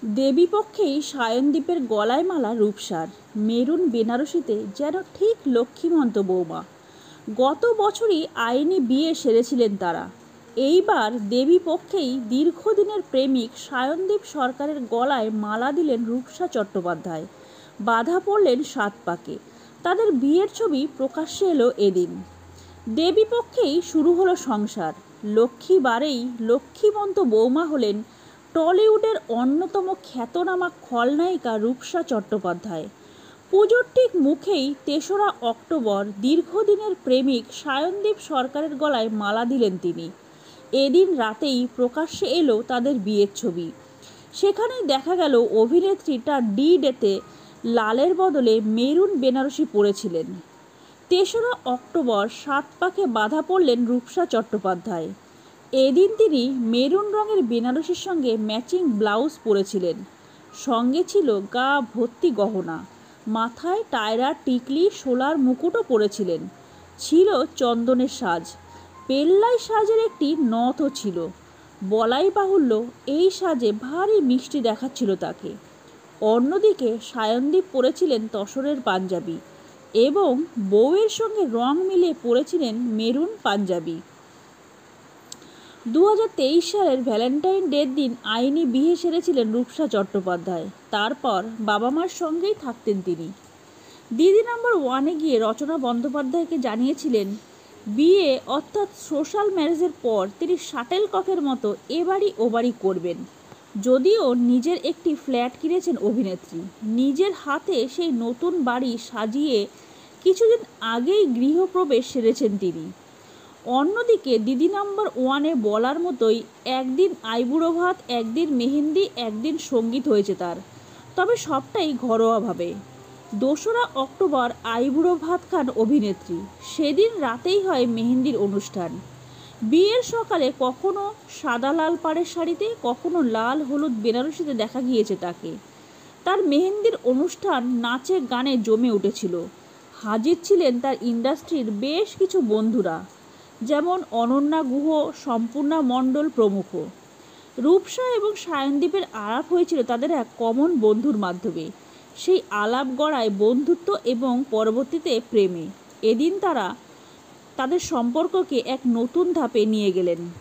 দেবীপক্ষেই সায়নদীপের গলায় মালা রূপসার, মেরুন বেনারসিতে যেন ঠিক লক্ষ্মীমন্ত বৌমা। গত বছরই আইনি বিয়ে সেরেছিলেন তারা। এইবার দেবীপক্ষেই দীর্ঘদিনের প্রেমিক সায়নদীপ সরকারের গলায় মালা দিলেন রূপসা চট্টোপাধ্যায়। বাধা পড়লেন 7 পাকে। তাদের বিয়ের ছবি প্রকাশ্যে এলো এদিন। দেবীপক্ষেই শুরু হলো সংসার। লক্ষ্মীবারেই লক্ষ্মীমন্ত বৌমা হলেন টলিউডের অন্যতম খ্যাতনামা খলনায়িকা রূপসা চট্টোপাধ্যায়। পুজোর ঠিক মুখেই ৩রা অক্টোবর দীর্ঘদিনের প্রেমিক সায়নদীপ সরকারের গলায় মালা দিলেন তিনি। এদিন রাতেই প্রকাশ্যে এলো তাদের বিয়ের ছবি। সেখানেই দেখা গেল অভিনেত্রী তার ডি-ডেতে লালের বদলে মেরুন বেনারসি পরেছিলেন। ৩রা অক্টোবর 7 পাকে বাধা পড়লেন রূপসা চট্টোপাধ্যায়। এদিন তিনি মেরুন রঙের বেনারসির সঙ্গে ম্যাচিং ব্লাউজ পরেছিলেন। সঙ্গে ছিল গা ভর্তি গহনা, মাথায় টায়রা টিকলি শোলার মুকুটও পরেছিলেন। ছিল চন্দনের সাজ, পেল্লাই সাজের একটি নথও ছিল। বলাই বাহুল্য এই সাজে ভারী মিষ্টি দেখাচ্ছিল তাকে। অন্যদিকে সায়নদীপ পরেছিলেন তসরের পাঞ্জাবি এবং বউয়ের সঙ্গে রং মিলিয়ে পরেছিলেন মেরুন পাঞ্জাবি। 2023 সালের ভ্যালেন্টাইন ডের দিন আইনি বিয়ে সেরেছিলেন রূপসা চট্টোপাধ্যায়। তারপর বাবা মার সঙ্গেই থাকতেন তিনি। দিদি নাম্বার 1-এ গিয়ে রচনা বন্দ্যোপাধ্যায়কে জানিয়েছিলেন বিয়ে অর্থাৎ সোশ্যাল ম্যারেজের পর তিনি শাটেলককের মতো এবাড়ি ওবাড়ি করবেন। যদিও নিজের একটি ফ্ল্যাট কিনেছেন অভিনেত্রী, নিজের হাতে সেই নতুন বাড়ি সাজিয়ে কিছুদিন আগেই গৃহপ্রবেশ সেরেছেন তিনি। অন্যদিকে দিদি নাম্বার 1-এ বলার মতোই একদিন আইবুড়ো ভাত, একদিন মেহেন্দি, একদিন সঙ্গীত হয়েছে তার, তবে সবটাই ঘরোয়াভাবে। 2রা অক্টোবর আইবুড়ো ভাত খান অভিনেত্রী। সেদিন রাতেই হয় মেহেন্দির অনুষ্ঠান। বিয়ের সকালে কখনো সাদা লাল পাড়ের শাড়িতে, কখনো লাল হলুদ বেনারসিতে দেখা গিয়েছে তাকে। তার মেহেন্দির অনুষ্ঠান নাচে গানে জমে উঠেছিল। হাজির ছিলেন তার ইন্ডাস্ট্রির বেশ কিছু বন্ধুরা, যেমন অনন্যা গুহ, সম্পূর্ণা মণ্ডল প্রমুখ। রূপসা এবং সায়নদীপের আলাপ হয়েছিল তাদের এক কমন বন্ধুর মাধ্যমে। সেই আলাপ গড়ায় বন্ধুত্ব এবং পরবর্তীতে প্রেমে। এদিন তারা তাদের সম্পর্ককে এক নতুন ধাপে নিয়ে গেলেন।